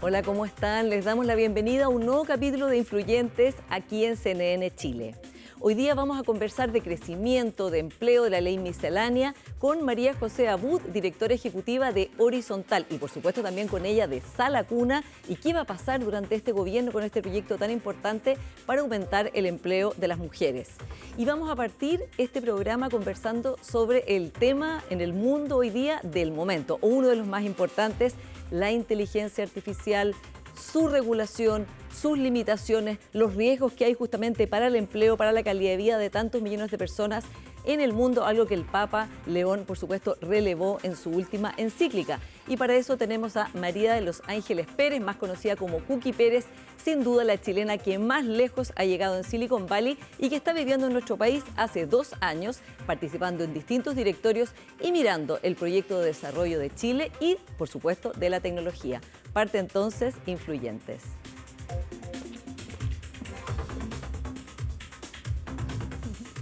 Hola, ¿cómo están? Les damos la bienvenida a un nuevo capítulo de Influyentes aquí en CNN Chile. Hoy día vamos a conversar de crecimiento, de empleo, de la ley miscelánea con María José Abud, directora ejecutiva de Horizontal, y por supuesto también con ella de Sala Cuna, y qué va a pasar durante este gobierno con este proyecto tan importante para aumentar el empleo de las mujeres. Y vamos a partir este programa conversando sobre el tema en el mundo hoy día del momento, o uno de los más importantes, la inteligencia artificial, su regulación, sus limitaciones, los riesgos que hay justamente para el empleo, para la calidad de vida de tantos millones de personas en el mundo, algo que el Papa León, por supuesto, relevó en su última encíclica. Y para eso tenemos a María de los Ángeles Pérez, más conocida como Cookie Pérez, sin duda la chilena que más lejos ha llegado en Silicon Valley y que está viviendo en nuestro país hace 2 años, participando en distintos directorios y mirando el proyecto de desarrollo de Chile y, por supuesto, de la tecnología. Parte entonces Influyentes.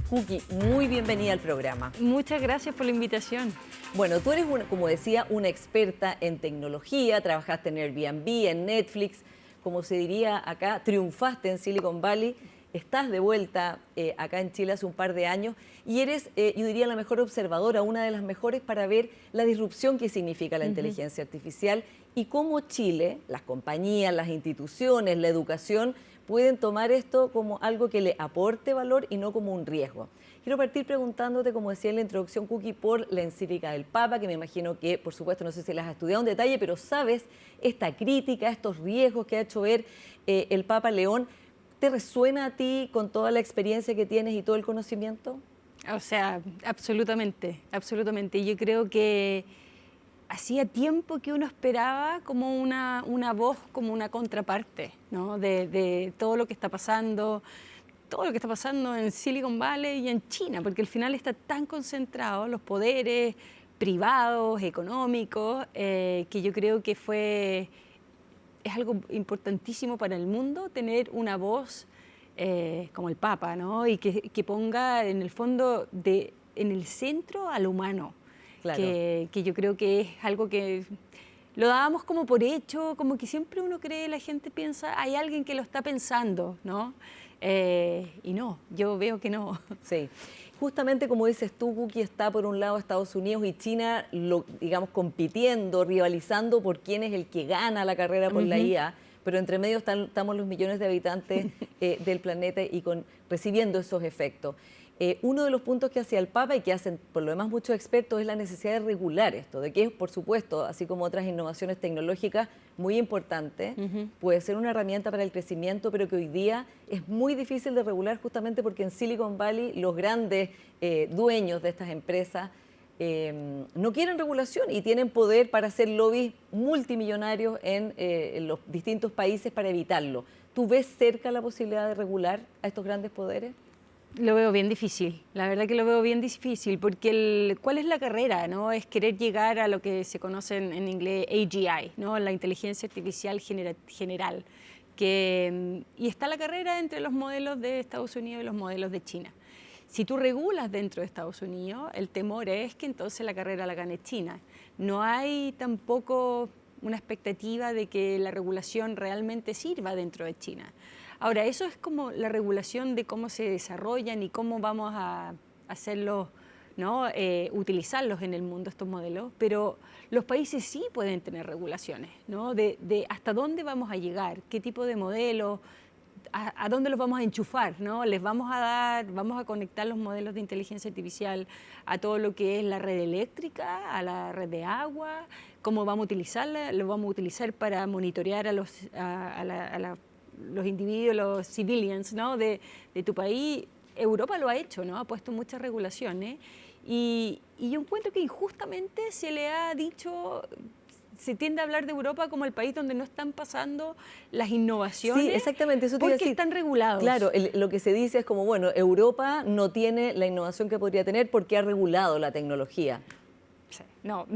Cookie, muy bienvenida al programa. Muchas gracias por la invitación. Bueno, tú eres, como decía, una experta en tecnología, trabajaste en Airbnb, en Netflix, como se diría acá, triunfaste en Silicon Valley, estás de vuelta acá en Chile hace un par de años y eres, yo diría, la mejor observadora, una de las mejores para ver la disrupción que significa la inteligencia artificial y cómo Chile, las compañías, las instituciones, la educación, pueden tomar esto como algo que le aporte valor y no como un riesgo. Quiero partir preguntándote, como decía en la introducción, Cookie, por la encíclica del Papa, que me imagino que, por supuesto, no sé si las has estudiado en detalle, pero sabes esta crítica, estos riesgos que ha hecho ver el Papa León. ¿Te resuena a ti con toda la experiencia que tienes y todo el conocimiento? O sea, absolutamente, absolutamente. Yo creo que hacía tiempo que uno esperaba como una voz, como una contraparte, ¿no? de todo lo que está pasando en Silicon Valley y en China, porque al final está tan concentrado los poderes privados, económicos, que yo creo que es algo importantísimo para el mundo tener una voz como el Papa, ¿no? Y que ponga en el fondo, en el centro al humano. Claro. Que yo creo que es algo que lo dábamos como por hecho, como que siempre uno cree, la gente piensa, hay alguien que lo está pensando, ¿no? Y no, yo veo que no. Sí. Justamente como dices tú, Cookie, está por un lado Estados Unidos y China, digamos, compitiendo, rivalizando por quién es el que gana la carrera por la IA, pero entre medio estamos los millones de habitantes del planeta y recibiendo esos efectos. Uno de los puntos que hacía el Papa y que hacen por lo demás muchos expertos es la necesidad de regular esto, de que es, por supuesto, así como otras innovaciones tecnológicas, muy importante, puede ser una herramienta para el crecimiento, pero que hoy día es muy difícil de regular justamente porque en Silicon Valley los grandes dueños de estas empresas no quieren regulación y tienen poder para hacer lobbies multimillonarios en los distintos países para evitarlo. ¿Tú ves cerca la posibilidad de regular a estos grandes poderes? Lo veo bien difícil, la verdad que lo veo bien difícil, porque ¿cuál es la carrera? ¿No? Es querer llegar a lo que se conoce en inglés AGI, ¿no? La inteligencia artificial general. Y está la carrera entre los modelos de Estados Unidos y los modelos de China. Si tú regulas dentro de Estados Unidos, el temor es que entonces la carrera la gane China. No hay tampoco una expectativa de que la regulación realmente sirva dentro de China. Ahora, eso es como la regulación de cómo se desarrollan y cómo vamos a hacerlos, ¿no? Utilizarlos en el mundo, estos modelos, pero los países sí pueden tener regulaciones, ¿no? De hasta dónde vamos a llegar, qué tipo de modelos, a dónde los vamos a enchufar, ¿no? Vamos a conectar los modelos de inteligencia artificial a todo lo que es la red eléctrica, a la red de agua, cómo vamos a utilizarla, lo vamos a utilizar para monitorear a los individuos, los civilians, ¿no? de tu país. Europa lo ha hecho, ¿no? Ha puesto muchas regulaciones y yo encuentro que injustamente se le ha dicho, se tiende a hablar de Europa como el país donde no están pasando las innovaciones. Sí, exactamente, eso te iba a decir. Porque están regulados. Claro, lo que se dice es como, bueno, Europa no tiene la innovación que podría tener porque ha regulado la tecnología. No,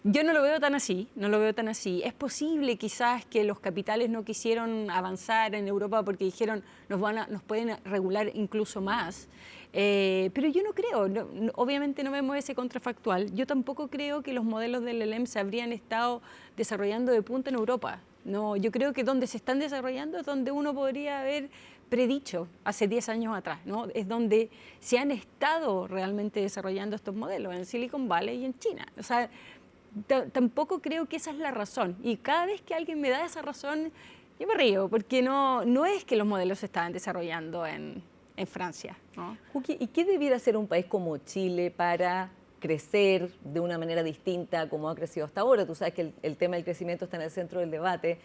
yo no lo veo tan así, no lo veo tan así. Es posible quizás que los capitales no quisieron avanzar en Europa porque dijeron nos pueden regular incluso más, pero yo no creo, obviamente no vemos ese contrafactual. Yo tampoco creo que los modelos del LLM se habrían estado desarrollando de punta en Europa. No, yo creo que donde se están desarrollando es donde uno podría haber predicho hace 10 años atrás, ¿no? Es donde se han estado realmente desarrollando estos modelos, en Silicon Valley y en China. O sea, tampoco creo que esa es la razón. Y cada vez que alguien me da esa razón, yo me río, porque no es que los modelos se estaban desarrollando en Francia, ¿no? Juki, ¿y qué debiera hacer un país como Chile para crecer de una manera distinta como ha crecido hasta ahora? Tú sabes que el tema del crecimiento está en el centro del debate.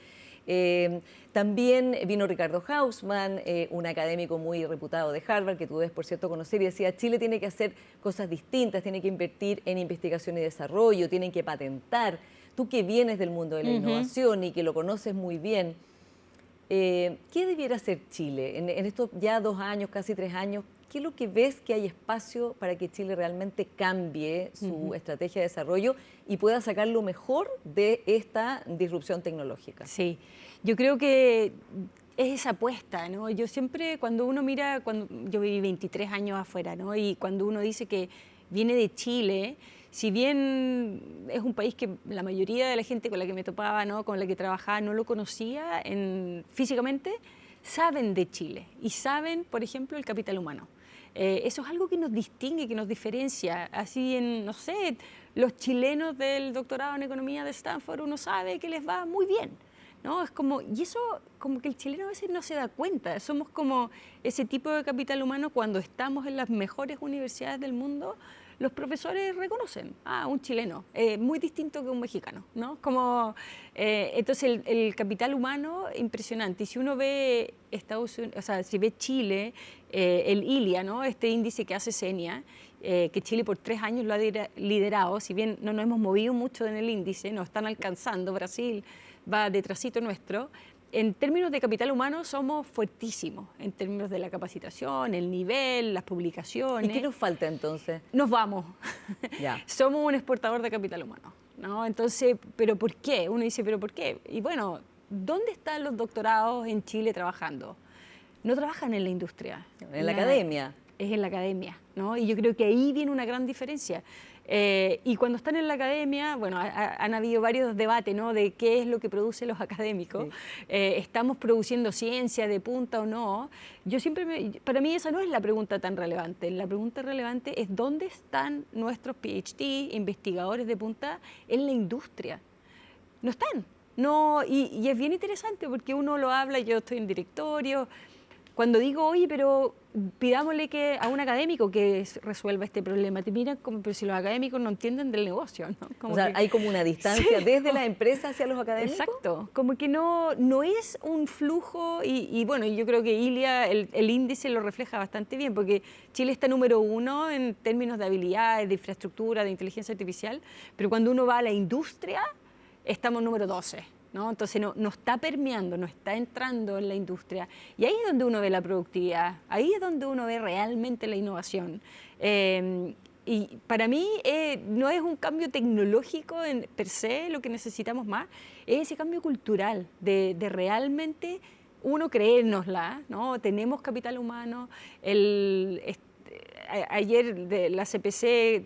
También vino Ricardo Hausmann, un académico muy reputado de Harvard, que tú debes, por cierto, conocer, y decía, Chile tiene que hacer cosas distintas, tiene que invertir en investigación y desarrollo, tienen que patentar. Tú que vienes del mundo de la innovación y que lo conoces muy bien, ¿qué debiera hacer Chile en estos ya 2 años, casi 3 años? ¿Qué es lo que ves que hay espacio para que Chile realmente cambie su estrategia de desarrollo y pueda sacar lo mejor de esta disrupción tecnológica? Sí, yo creo que es esa apuesta, ¿no? Yo siempre, cuando uno mira, yo viví 23 años afuera, ¿no? Y cuando uno dice que viene de Chile, si bien es un país que la mayoría de la gente con la que me topaba, ¿no? Con la que trabajaba, no lo conocía físicamente, saben de Chile y saben, por ejemplo, el capital humano. Eso es algo que nos distingue, que nos diferencia. Así no sé, los chilenos del doctorado en economía de Stanford, uno sabe que les va muy bien, ¿no? Es como, y eso como que el chileno a veces no se da cuenta. Somos como ese tipo de capital humano cuando estamos en las mejores universidades del mundo. Los profesores reconocen un chileno, muy distinto que un mexicano, ¿no? Entonces el capital humano, impresionante. Y si uno ve Estados Unidos, o sea, si ve Chile, el ILIA, ¿no? Este índice que hace Senia, que Chile por 3 años lo ha liderado, si bien no nos hemos movido mucho en el índice, nos están alcanzando, Brasil va detrásito nuestro. En términos de capital humano somos fuertísimos, en términos de la capacitación, el nivel, las publicaciones. ¿Y qué nos falta entonces? Nos vamos. Ya. Somos un exportador de capital humano, ¿no? Entonces, ¿pero por qué? Uno dice, ¿pero por qué? Y bueno, ¿dónde están los doctorados en Chile trabajando? No trabajan en la industria. En la academia. Es en la academia, ¿no? Y yo creo que ahí viene una gran diferencia. Y cuando están en la academia, bueno, han habido varios debates, ¿no? De qué es lo que producen los académicos. Sí. ¿Estamos produciendo ciencia de punta o no? Para mí esa no es la pregunta tan relevante. La pregunta relevante es dónde están nuestros PhD, investigadores de punta en la industria. No están. No, y es bien interesante porque uno lo habla, yo estoy en directorio. Cuando digo, oye, pero pidámosle a un académico que resuelva este problema, te miran como, pero si los académicos no entienden del negocio, ¿no? Como o sea, hay como una distancia desde las empresas hacia los académicos. Exacto, como que no es un flujo y bueno, yo creo que ILIA, el índice lo refleja bastante bien, porque Chile está número 1 en términos de habilidades, de infraestructura, de inteligencia artificial, pero cuando uno va a la industria, estamos número 12. ¿No? Entonces no está permeando, no está entrando en la industria. Y ahí es donde uno ve la productividad, ahí es donde uno ve realmente la innovación. Y para mí no es un cambio tecnológico per se lo que necesitamos más, es ese cambio cultural de realmente uno creérnosla, ¿no? Tenemos capital humano. Ayer de la CPC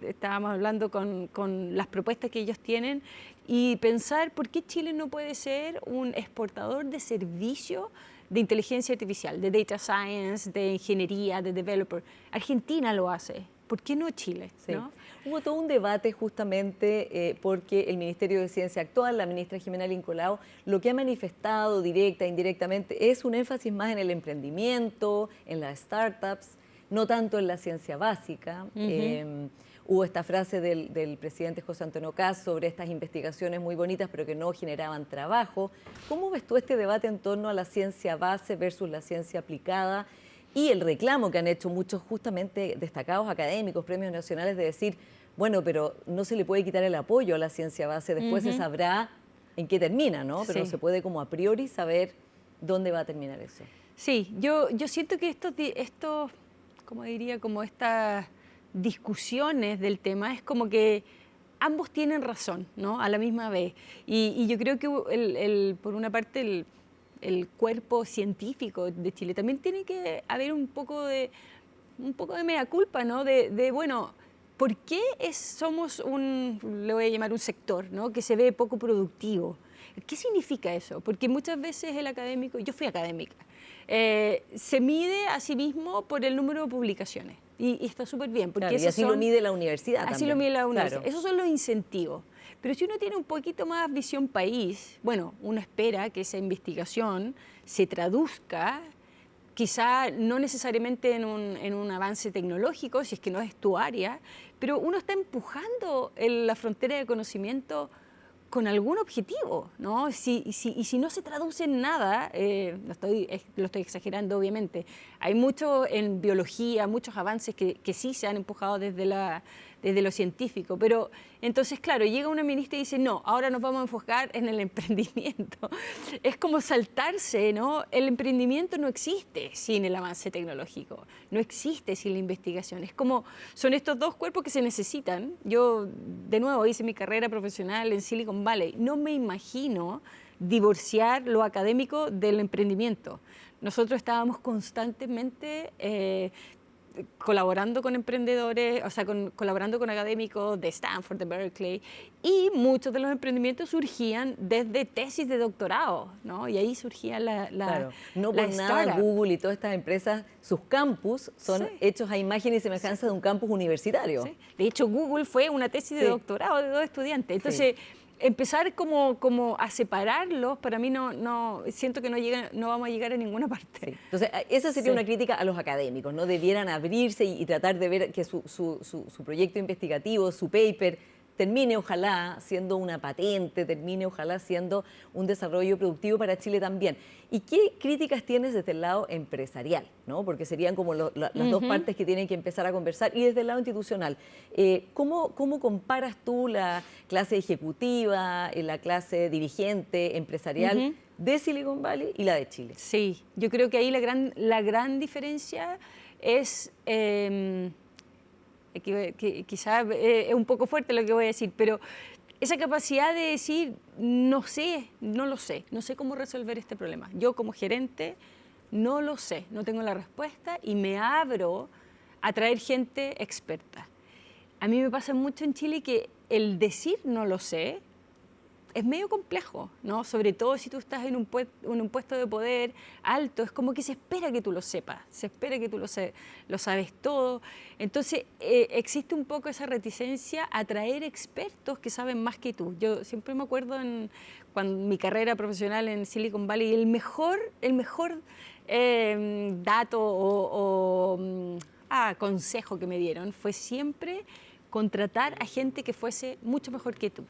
estábamos hablando con las propuestas que ellos tienen y pensar por qué Chile no puede ser un exportador de servicio de inteligencia artificial, de data science, de ingeniería, de developer. Argentina lo hace. ¿Por qué no Chile? Sí. ¿No? Hubo todo un debate justamente porque el Ministerio de Ciencia actual, la ministra Jimena Lincolao, lo que ha manifestado directa e indirectamente es un énfasis más en el emprendimiento, en las startups, no tanto en la ciencia básica. Hubo esta frase del presidente José Antonio Kast sobre estas investigaciones muy bonitas pero que no generaban trabajo. ¿Cómo ves tú este debate en torno a la ciencia base versus la ciencia aplicada y el reclamo que han hecho muchos justamente destacados académicos, premios nacionales, de decir, bueno, pero no se le puede quitar el apoyo a la ciencia base, después se sabrá en qué termina, ¿no? Pero se puede como a priori saber dónde va a terminar eso. Sí, yo siento que estos como diría, como estas discusiones del tema, es como que ambos tienen razón, ¿no? A la misma vez. Y yo creo que por una parte el cuerpo científico de Chile también tiene que haber un poco de mea culpa, ¿no? Bueno, ¿por qué somos le voy a llamar un sector, ¿no? Que se ve poco productivo? ¿Qué significa eso? Porque muchas veces el académico, yo fui académica, se mide a sí mismo por el número de publicaciones. Y está súper bien. Porque claro, y así lo mide la universidad así también. lo mide la universidad. Claro. Esos son los incentivos. Pero si uno tiene un poquito más visión país, bueno, uno espera que esa investigación se traduzca, quizá no necesariamente en un avance tecnológico, si es que no es tu área, pero uno está empujando la frontera de conocimiento con algún objetivo, ¿no? Y si no se traduce en nada, lo estoy exagerando obviamente, hay mucho en biología, muchos avances que sí se han empujado desde lo científico, pero entonces, claro, llega una ministra y dice, no, ahora nos vamos a enfocar en el emprendimiento. Es como saltarse, ¿no? El emprendimiento no existe sin el avance tecnológico, no existe sin la investigación. Es como, son estos dos cuerpos que se necesitan. Yo, de nuevo, hice mi carrera profesional en Silicon Valley. No me imagino divorciar lo académico del emprendimiento. Nosotros estábamos constantemente colaborando con emprendedores, o sea, colaborando con académicos de Stanford, de Berkeley, y muchos de los emprendimientos surgían desde tesis de doctorado, ¿no? Y ahí surgía claro. No la por nada startup. Google y todas estas empresas, sus campus son Sí. hechos a imagen y semejanza de un campus universitario. ¿Sí? De hecho, Google fue una tesis de Sí. doctorado de 2 estudiantes. Entonces, empezar como a separarlos, para mí no siento que no vamos a llegar a ninguna parte. Sí. Entonces, esa sería Sí. una crítica a los académicos, ¿no? Debieran abrirse y tratar de ver que su proyecto investigativo, su paper, termine ojalá siendo una patente, termine ojalá siendo un desarrollo productivo para Chile también. ¿Y qué críticas tienes desde el lado empresarial, ¿no? Porque serían como las dos partes que tienen que empezar a conversar. Y desde el lado institucional, ¿cómo comparas tú la clase ejecutiva, la clase dirigente, empresarial de Silicon Valley y la de Chile? Sí, yo creo que ahí la gran diferencia es, quizá es un poco fuerte lo que voy a decir, pero esa capacidad de decir, no lo sé, no sé cómo resolver este problema. Yo como gerente no lo sé, no tengo la respuesta y me abro a traer gente experta. A mí me pasa mucho en Chile que el decir no lo sé es medio complejo, ¿no? Sobre todo si tú estás en un puesto de poder alto, es como que se espera que tú lo sepas, se espera que tú lo sabes todo. Entonces, existe un poco esa reticencia a traer expertos que saben más que tú. Yo siempre me acuerdo cuando mi carrera profesional en Silicon Valley, el mejor dato o consejo que me dieron fue siempre contratar a gente que fuese mucho mejor que tú.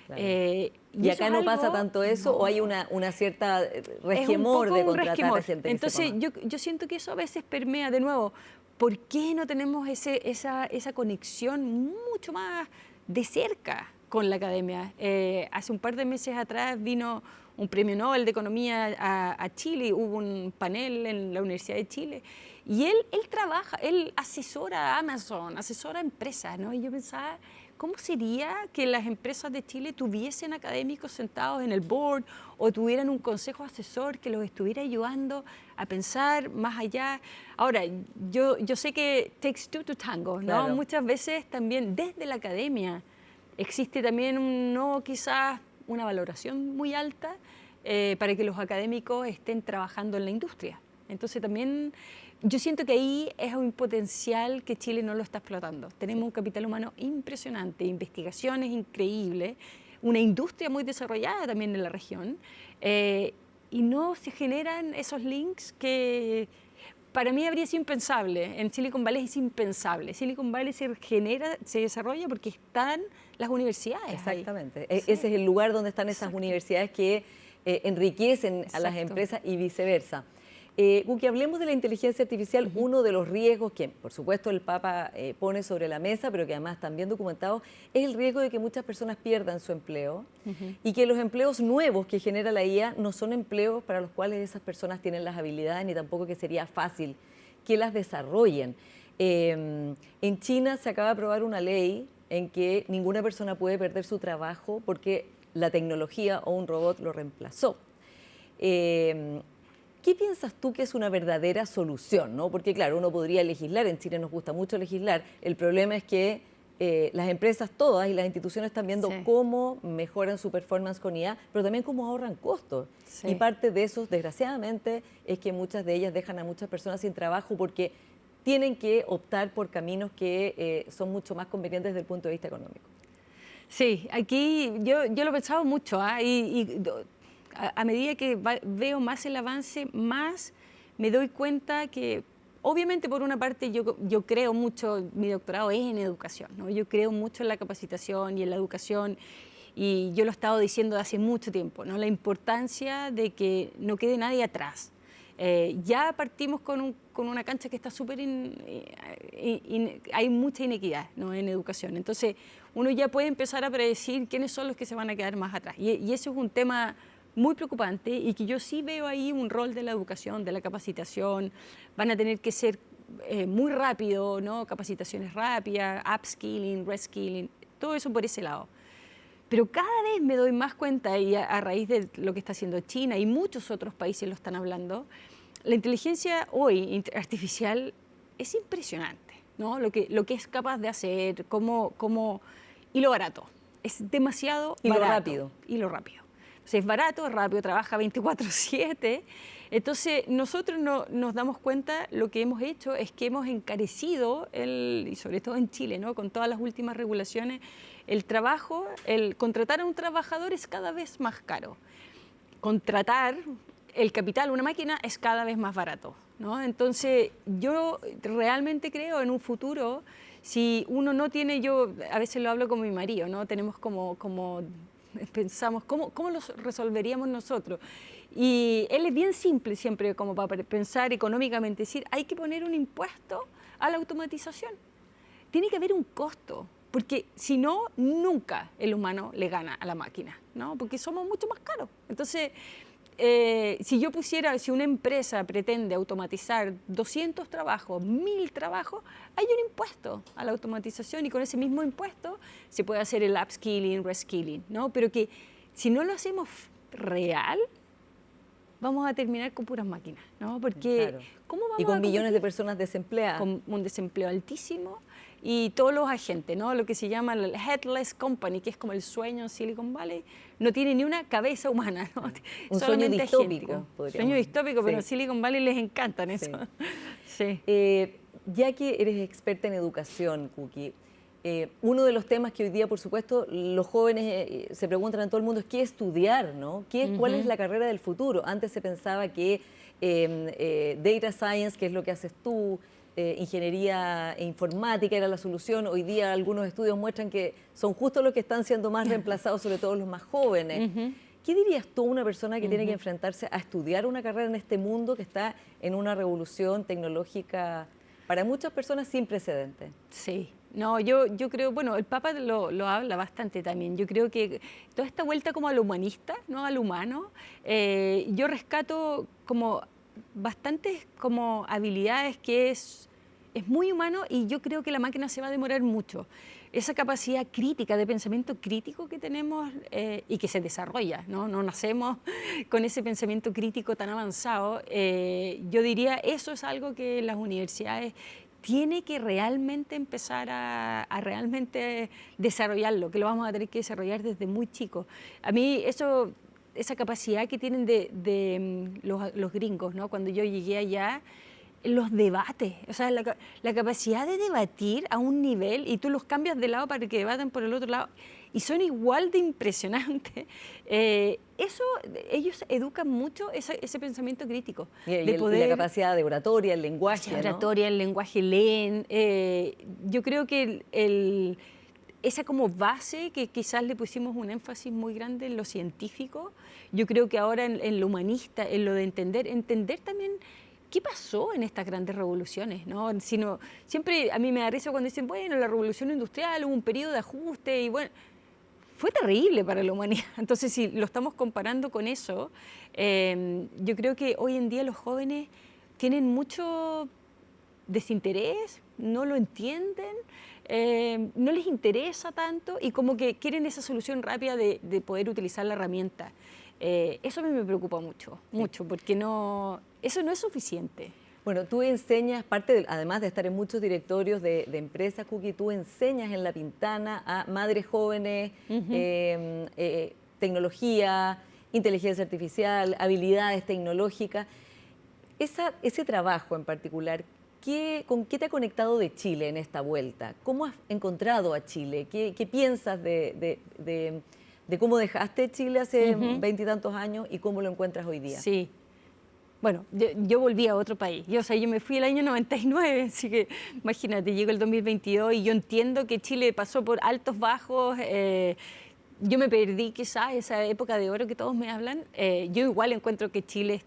Claro. Y ¿Y acá no pasa tanto eso no. o hay una cierta resquemor es un poco de un contratar resquemor. a gente Entonces, que sepa más? yo siento que eso a veces permea de nuevo. ¿Por qué no tenemos esa conexión mucho más de cerca con la academia? Hace un par de meses atrás vino un premio Nobel de Economía a Chile, hubo un panel en la Universidad de Chile, y él asesora a Amazon, asesora a empresas, ¿no? Y yo pensaba, ¿cómo sería que las empresas de Chile tuviesen académicos sentados en el board o tuvieran un consejo asesor que los estuviera ayudando a pensar más allá? Ahora, yo sé que takes two to tango, ¿no? Claro. Muchas veces también desde la academia existe también no quizás una valoración muy alta para que los académicos estén trabajando en la industria. Entonces también yo siento que ahí es un potencial que Chile no lo está explotando. Tenemos un capital humano impresionante, investigaciones increíbles, una industria muy desarrollada también en la región, y no se generan esos links que para mí habría sido impensable. En Silicon Valley es impensable. Silicon Valley se desarrolla porque están las universidades. Exactamente. Ahí. Ese es el lugar donde están esas universidades que enriquecen a las Exacto. empresas y viceversa. Guki, hablemos de la inteligencia artificial. Uno de los riesgos que, por supuesto, el Papa pone sobre la mesa, pero que además están bien documentados, es el riesgo de que muchas personas pierdan su empleo y que los empleos nuevos que genera la IA no son empleos para los cuales esas personas tienen las habilidades ni tampoco que sería fácil que las desarrollen. En China se acaba de aprobar una ley en que ninguna persona puede perder su trabajo porque la tecnología o un robot lo reemplazó. ¿Qué piensas tú que es una verdadera solución, ¿no? Porque claro, uno podría legislar, en Chile nos gusta mucho legislar, el problema es que las empresas todas y las instituciones están viendo Sí. cómo mejoran su performance con IA, pero también cómo ahorran costos. Sí. Y parte de eso, desgraciadamente, es que muchas de ellas dejan a muchas personas sin trabajo porque tienen que optar por caminos que son mucho más convenientes desde el punto de vista económico. Sí, aquí yo lo he pensado mucho, ¿ah? A medida que veo más el avance, más me doy cuenta que, obviamente, por una parte, yo creo mucho, mi doctorado es en educación, ¿no? Yo creo mucho en la capacitación y en la educación, y yo lo he estado diciendo hace mucho tiempo, ¿no? La importancia de que no quede nadie atrás. Ya partimos con una cancha que está súper... hay mucha inequidad, ¿no?, en educación. Entonces, uno ya puede empezar a predecir quiénes son los que se van a quedar más atrás. Y eso es un tema muy preocupante y que yo sí veo ahí un rol de la educación, de la capacitación. Van a tener que ser muy rápido, ¿no? Capacitaciones rápidas, upskilling, reskilling, todo eso por ese lado. Pero cada vez me doy más cuenta, y a raíz de lo que está haciendo China y muchos otros países lo están hablando, la inteligencia hoy artificial es impresionante, ¿no? Lo que es capaz de hacer, y lo barato. Es demasiado Y lo barato. rápido. Y lo rápido. O sea, es barato, es rápido, trabaja 24/7. Entonces, nosotros nos damos cuenta, lo que hemos hecho es que hemos encarecido, y sobre todo en Chile, ¿no?, con todas las últimas regulaciones, el trabajo, el contratar a un trabajador es cada vez más caro. Contratar el capital, una máquina, es cada vez más barato, ¿no? Entonces, yo realmente creo en un futuro, si uno no tiene, yo a veces lo hablo con mi marido, ¿no? Tenemos pensamos, ¿cómo lo resolveríamos nosotros? Y él es bien simple siempre, como para pensar económicamente, decir, hay que poner un impuesto a la automatización. Tiene que haber un costo, porque si no, nunca el humano le gana a la máquina, ¿no? Porque somos mucho más caros. Entonces, si una empresa pretende automatizar 200 trabajos, 1000 trabajos, hay un impuesto a la automatización y con ese mismo impuesto se puede hacer el upskilling, reskilling, ¿no? Pero que si no lo hacemos real, vamos a terminar con puras máquinas, ¿no? Porque Claro. ¿cómo vamos Y con a millones de competir? personas desempleadas. Con un desempleo altísimo y todos los agentes, ¿no? Lo que se llama el headless company, que es como el sueño en Silicon Valley, no tiene ni una cabeza humana, ¿no? Un sueño Solamente distópico, agéntico. podríamos Sueño distópico, sí. pero en Silicon Valley les encantan eso. Sí. Sí. Ya que eres experta en educación, Kuki, uno de los temas que hoy día, por supuesto, los jóvenes se preguntan a todo el mundo es qué estudiar, ¿no? ¿Cuál es la carrera del futuro? Antes se pensaba que data science, que es lo que haces tú, ingeniería informática era la solución. Hoy día algunos estudios muestran que son justo los que están siendo más reemplazados, sobre todo los más jóvenes. ¿Qué dirías tú a una persona que tiene que enfrentarse a estudiar una carrera en este mundo que está en una revolución tecnológica para muchas personas sin precedentes? Sí, no, yo creo, bueno, el Papa lo habla bastante también. Yo creo que toda esta vuelta como al humanista, ¿no?, al humano, yo rescato como bastantes como habilidades que es muy humano y yo creo que la máquina se va a demorar mucho. Esa capacidad crítica, de pensamiento crítico que tenemos y que se desarrolla, ¿no? No nacemos con ese pensamiento crítico tan avanzado. Yo diría, eso es algo que las universidades tiene que realmente empezar a realmente desarrollarlo, que lo vamos a tener que desarrollar desde muy chicos. A mí esa capacidad que tienen los gringos, ¿no? Cuando yo llegué allá, los debates, o sea, la capacidad de debatir a un nivel y tú los cambias de lado para que debaten por el otro lado y son igual de impresionantes. Ellos educan mucho ese pensamiento crítico. Y la capacidad de oratoria, el lenguaje, ¿no? Oratoria, el lenguaje, leen. Yo creo que esa como base que quizás le pusimos un énfasis muy grande en lo científico, yo creo que ahora en lo humanista, en lo de entender también qué pasó en estas grandes revoluciones, ¿no? Siempre a mí me da risa cuando dicen, bueno, la revolución industrial, hubo un periodo de ajuste y bueno, fue terrible para la humanidad. Entonces, si lo estamos comparando con eso, yo creo que hoy en día los jóvenes tienen mucho desinterés, no lo entienden, no les interesa tanto y como que quieren esa solución rápida de poder utilizar la herramienta. Eso a mí me preocupa mucho, porque eso no es suficiente. Bueno, tú enseñas, además de estar en muchos directorios de empresas, Cookie, tú enseñas en La Pintana a madres jóvenes, tecnología, inteligencia artificial, habilidades tecnológicas. Ese trabajo en particular, ¿con qué te ha conectado de Chile en esta vuelta? ¿Cómo has encontrado a Chile? ¿Qué piensas de cómo dejaste Chile hace 20 y tantos años y cómo lo encuentras hoy día? Sí. Bueno, yo volví a otro país. Yo me fui el año 99, así que imagínate, llego el 2022 y yo entiendo que Chile pasó por altos, bajos. Yo me perdí quizás esa época de oro que todos me hablan. Yo igual encuentro que Chile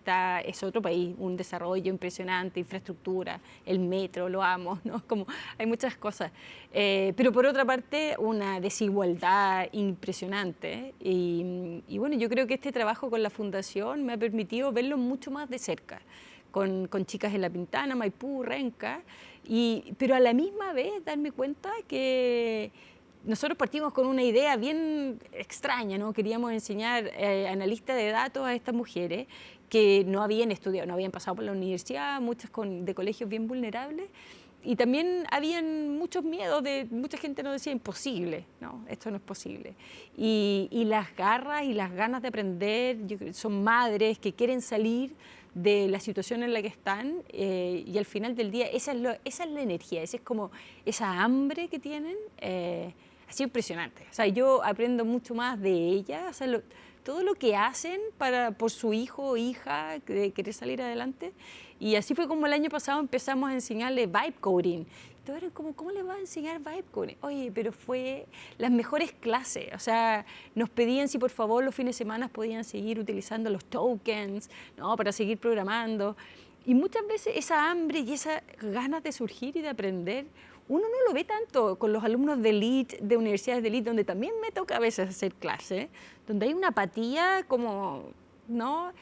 es otro país, un desarrollo impresionante, infraestructura, el metro, lo amo, ¿no? Como hay muchas cosas. Pero por otra parte, una desigualdad impresionante. Y bueno, yo creo que este trabajo con la Fundación me ha permitido verlo mucho más de cerca, con chicas en La Pintana, Maipú, Renca, pero a la misma vez darme cuenta que nosotros partimos con una idea bien extraña, ¿no? Queríamos enseñar analista de datos a estas mujeres que no habían estudiado, no habían pasado por la universidad, muchas de colegios bien vulnerables, y también habían muchos miedos, mucha gente nos decía imposible, no, esto no es posible. Y las garras y las ganas de aprender, son madres que quieren salir de la situación en la que están, y al final del día esa es la energía, esa es como esa hambre que tienen. Ha sido impresionante. O sea, yo aprendo mucho más de ellas, o sea, todo lo que hacen por su hijo o hija de querer salir adelante. Y así fue como el año pasado empezamos a enseñarle vibe coding. Todos eran como, ¿cómo le vas a enseñar vibe coding? Oye, pero fue las mejores clases. O sea, nos pedían si por favor los fines de semana podían seguir utilizando los tokens, ¿no? Para seguir programando. Y muchas veces esa hambre y esas ganas de surgir y de aprender, uno no lo ve tanto con los alumnos de elite, de universidades de elite, donde también me toca a veces hacer clase, donde hay una apatía como, ¿no?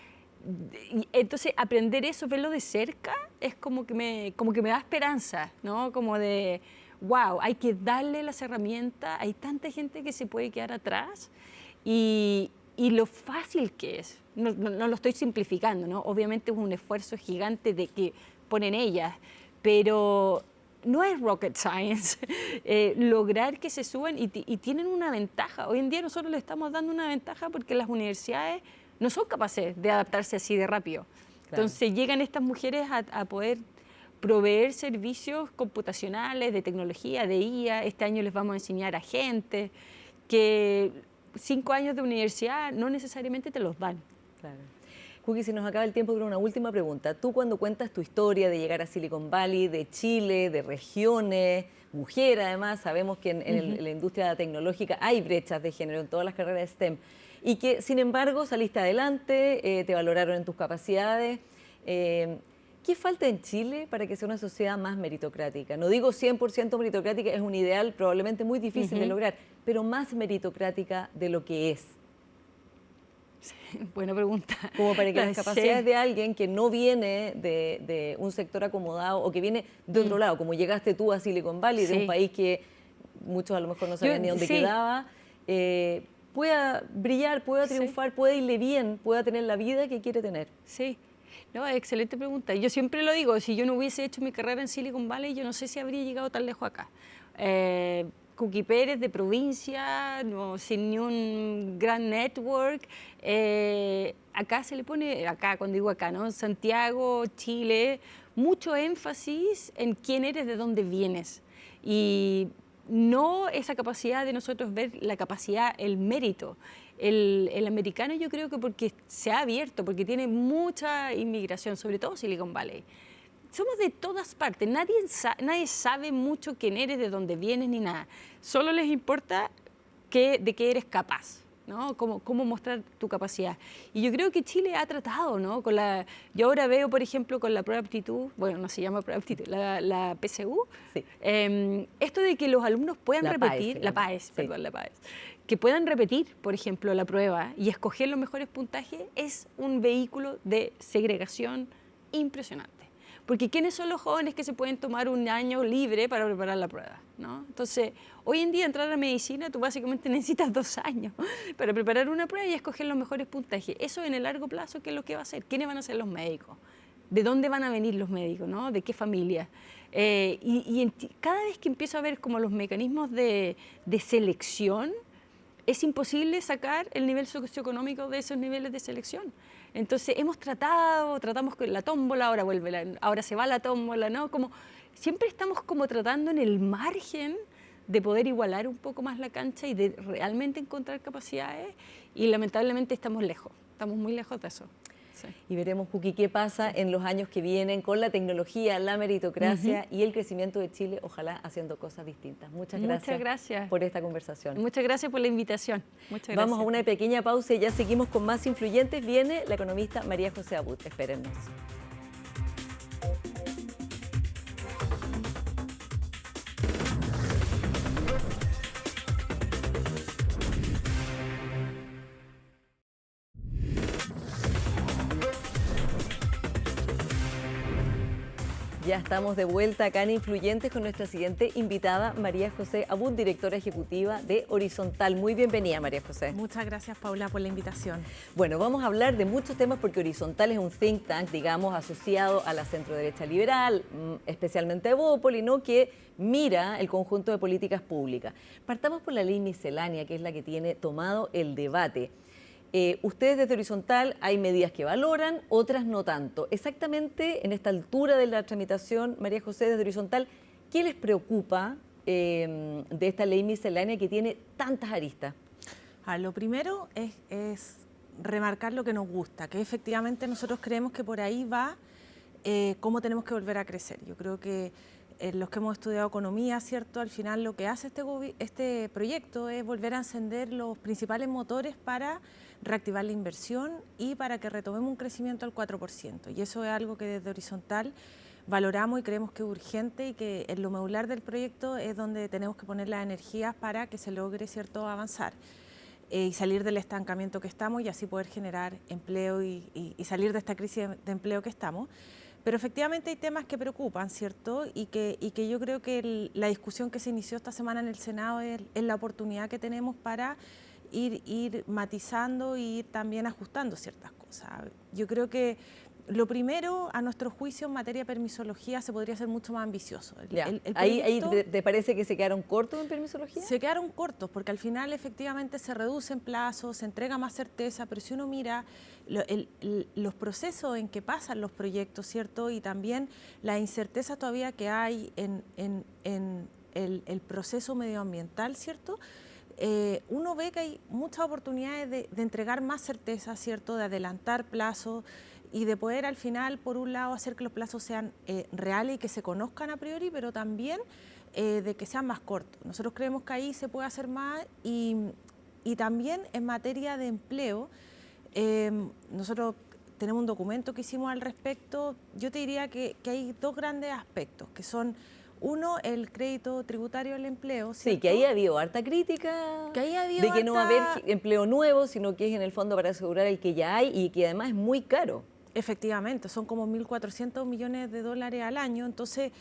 Entonces, aprender eso, verlo de cerca, es como que me da esperanza, ¿no? Como de, wow, hay que darle las herramientas, hay tanta gente que se puede quedar atrás, y lo fácil que es. No lo estoy simplificando, ¿no? Obviamente es un esfuerzo gigante de que ponen ellas, pero no es rocket science. Lograr que se suban y tienen una ventaja. Hoy en día nosotros le estamos dando una ventaja porque las universidades no son capaces de adaptarse así de rápido. Claro. Entonces llegan estas mujeres a poder proveer servicios computacionales, de tecnología, de IA. Este año les vamos a enseñar a gente que 5 años de universidad no necesariamente te los dan. Claro. Cookie, si nos acaba el tiempo, pero una última pregunta. Tú cuando cuentas tu historia de llegar a Silicon Valley, de Chile, de regiones, mujer además, sabemos que en la industria tecnológica hay brechas de género en todas las carreras de STEM, y que sin embargo saliste adelante, te valoraron en tus capacidades. ¿Qué falta en Chile para que sea una sociedad más meritocrática? No digo 100% meritocrática, es un ideal probablemente muy difícil de lograr, pero más meritocrática de lo que es. Buena pregunta. Como para que las capacidades de alguien que no viene de un sector acomodado o que viene de otro lado, como llegaste tú a Silicon Valley, de un país que muchos a lo mejor no sabían ni dónde quedaba, pueda brillar, pueda triunfar, pueda irle bien, pueda tener la vida que quiere tener. Sí. No, excelente pregunta. Yo siempre lo digo, si yo no hubiese hecho mi carrera en Silicon Valley, yo no sé si habría llegado tan lejos acá. Cookie Pérez de provincia, no, sin ni un gran network. Acá se le pone, acá cuando digo acá, ¿no? Santiago, Chile, mucho énfasis en quién eres, de dónde vienes. Y no esa capacidad de nosotros ver la capacidad, el mérito. El americano yo creo que porque se ha abierto, porque tiene mucha inmigración, sobre todo Silicon Valley. Somos de todas partes, nadie sabe mucho quién eres, de dónde vienes, ni nada. Solo les importa de qué eres capaz, ¿no? Cómo mostrar tu capacidad. Y yo creo que Chile ha tratado, ¿no? Yo ahora veo, por ejemplo, con la prueba de aptitud, bueno, no se llama prueba de aptitud, la PSU, sí. Esto de que los alumnos puedan repetir, la PAES, que puedan repetir, por ejemplo, la prueba y escoger los mejores puntajes, es un vehículo de segregación impresionante. Porque ¿quiénes son los jóvenes que se pueden tomar un año libre para preparar la prueba, ¿no? Entonces, hoy en día entrar a medicina, tú básicamente necesitas 2 años para preparar una prueba y escoger los mejores puntajes. Eso en el largo plazo, ¿qué es lo que va a hacer? ¿Quiénes van a ser los médicos? de dónde van a venir los médicos, ¿no? De qué familia. Cada vez que empiezo a ver como los mecanismos de selección, es imposible sacar el nivel socioeconómico de esos niveles de selección. Entonces tratamos con la tómbola, ahora se va la tómbola, ¿no? Como siempre estamos como tratando en el margen de poder igualar un poco más la cancha y de realmente encontrar capacidades, y lamentablemente estamos muy lejos de eso. Sí. Y veremos, Juki, qué pasa en los años que vienen con la tecnología, la meritocracia y el crecimiento de Chile, ojalá haciendo cosas distintas. Muchas gracias por esta conversación. Muchas gracias por la invitación. Muchas gracias. Vamos a una pequeña pausa y ya seguimos con más influyentes. Viene la economista María José Abud. Espérennos. Ya estamos de vuelta acá en Influyentes con nuestra siguiente invitada, María José Abud, directora ejecutiva de Horizontal. Muy bienvenida, María José. Muchas gracias, Paula, por la invitación. Bueno, vamos a hablar de muchos temas porque Horizontal es un think tank, digamos, asociado a la centroderecha liberal, especialmente a Evópoli, ¿no?, que mira el conjunto de políticas públicas. Partamos por la ley miscelánea, que es la que tiene tomado el debate. Ustedes desde Horizontal hay medidas que valoran, otras no tanto. Exactamente en esta altura de la tramitación, María José, desde Horizontal, ¿qué les preocupa de esta ley miscelánea que tiene tantas aristas? Lo primero es remarcar lo que nos gusta, que efectivamente nosotros creemos que por ahí va cómo tenemos que volver a crecer. Yo creo que los que hemos estudiado economía, ¿cierto?, al final lo que hace este proyecto es volver a encender los principales motores para reactivar la inversión y para que retomemos un crecimiento al 4%. Y eso es algo que desde Horizontal valoramos y creemos que es urgente y que en lo medular del proyecto es donde tenemos que poner las energías para que se logre, ¿cierto?, avanzar y salir del estancamiento que estamos y así poder generar empleo y salir de esta crisis de empleo que estamos. Pero efectivamente hay temas que preocupan, ¿cierto? Y que yo creo que la discusión que se inició esta semana en el Senado es la oportunidad que tenemos para ir matizando e ir también ajustando ciertas cosas. Yo creo que lo primero, a nuestro juicio, en materia de permisología se podría ser mucho más ambicioso. ¿Ahí te parece que se quedaron cortos en permisología? Se quedaron cortos porque al final efectivamente se reducen plazos, se entrega más certeza, pero si uno mira los procesos en que pasan los proyectos, ¿cierto? Y también la incerteza todavía que hay en el proceso medioambiental, ¿cierto? Uno ve que hay muchas oportunidades de entregar más certeza, ¿cierto?, de adelantar plazos y de poder al final, por un lado, hacer que los plazos sean reales y que se conozcan a priori, pero también de que sean más cortos. Nosotros creemos que ahí se puede hacer más y también en materia de empleo, nosotros tenemos un documento que hicimos al respecto. Yo te diría que hay dos grandes aspectos, que son: uno, el crédito tributario al empleo, ¿cierto? Sí, que ahí ha habido harta crítica de que no va a haber empleo nuevo, sino que es en el fondo para asegurar el que ya hay y que además es muy caro. Efectivamente, son como 1.400 millones de dólares al año. Entonces,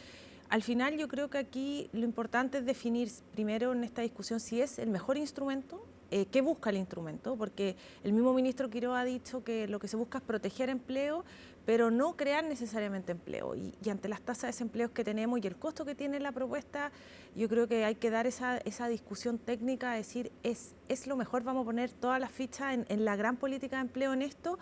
al final yo creo que aquí lo importante es definir primero en esta discusión si es el mejor instrumento, qué busca el instrumento, porque el mismo ministro Quiroga ha dicho que lo que se busca es proteger empleo, pero no crear necesariamente empleo. Y ante las tasas de desempleo que tenemos y el costo que tiene la propuesta, yo creo que hay que dar esa discusión técnica, decir, ¿es lo mejor? ¿Vamos a poner todas las fichas en la gran política de empleo en esto?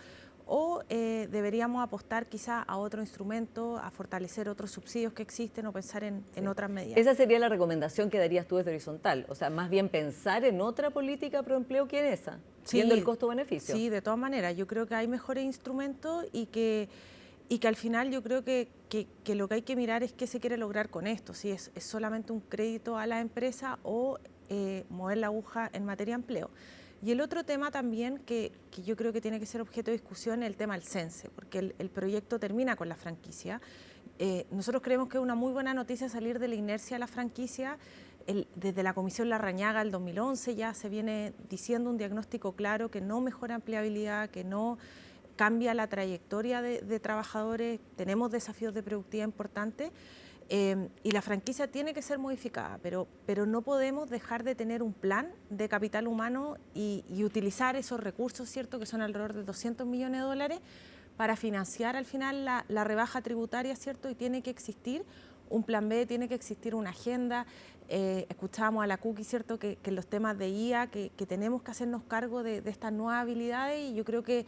¿O deberíamos apostar quizá a otro instrumento, a fortalecer otros subsidios que existen o pensar en otras medidas? Esa sería la recomendación que darías tú desde Horizontal, o sea, más bien pensar en otra política pro empleo que en esa, viendo el costo-beneficio. Sí, de todas maneras, yo creo que hay mejores instrumentos y que al final yo creo que lo que hay que mirar es qué se quiere lograr con esto, si es solamente un crédito a la empresa o mover la aguja en materia de empleo. Y el otro tema también que yo creo que tiene que ser objeto de discusión es el tema del CENSE, porque el proyecto termina con la franquicia. Nosotros creemos que es una muy buena noticia salir de la inercia de la franquicia. Desde la Comisión Larrañaga del 2011 ya se viene diciendo un diagnóstico claro que no mejora empleabilidad, que no cambia la trayectoria de trabajadores, tenemos desafíos de productividad importantes. Y la franquicia tiene que ser modificada, pero no podemos dejar de tener un plan de capital humano y utilizar esos recursos, ¿cierto?, que son alrededor de 200 millones de dólares, para financiar al final la rebaja tributaria, ¿cierto? Y tiene que existir un plan B, tiene que existir una agenda. Escuchábamos a la Cookie, ¿cierto? Que los temas de IA, que tenemos que hacernos cargo de estas nuevas habilidades, y yo creo que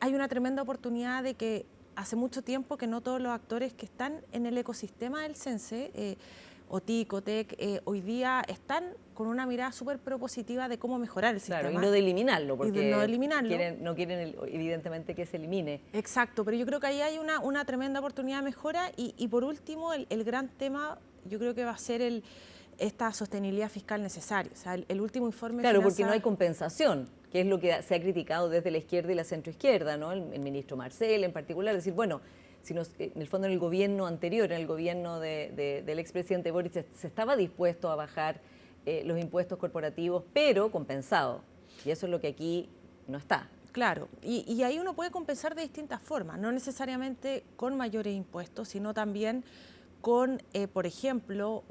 hay una tremenda oportunidad de que hace mucho tiempo que no todos los actores que están en el ecosistema del CENSE, OTIC, OTEC, hoy día están con una mirada súper propositiva de cómo mejorar el sistema. Claro, y no de eliminarlo, porque no eliminarlo. No quieren evidentemente que se elimine. Exacto, pero yo creo que ahí hay una tremenda oportunidad de mejora, y por último, el gran tema, yo creo que va a ser esta sostenibilidad fiscal necesaria. O sea, el último informe... Claro, porque no hay compensación, que es lo que se ha criticado desde la izquierda y la centroizquierda, ¿no? El ministro Marcel en particular, decir, bueno, si en el fondo en el gobierno anterior, en el gobierno del expresidente Boric, se estaba dispuesto a bajar los impuestos corporativos, pero compensado. Y eso es lo que aquí no está. Claro, y ahí uno puede compensar de distintas formas, no necesariamente con mayores impuestos, sino también con, por ejemplo,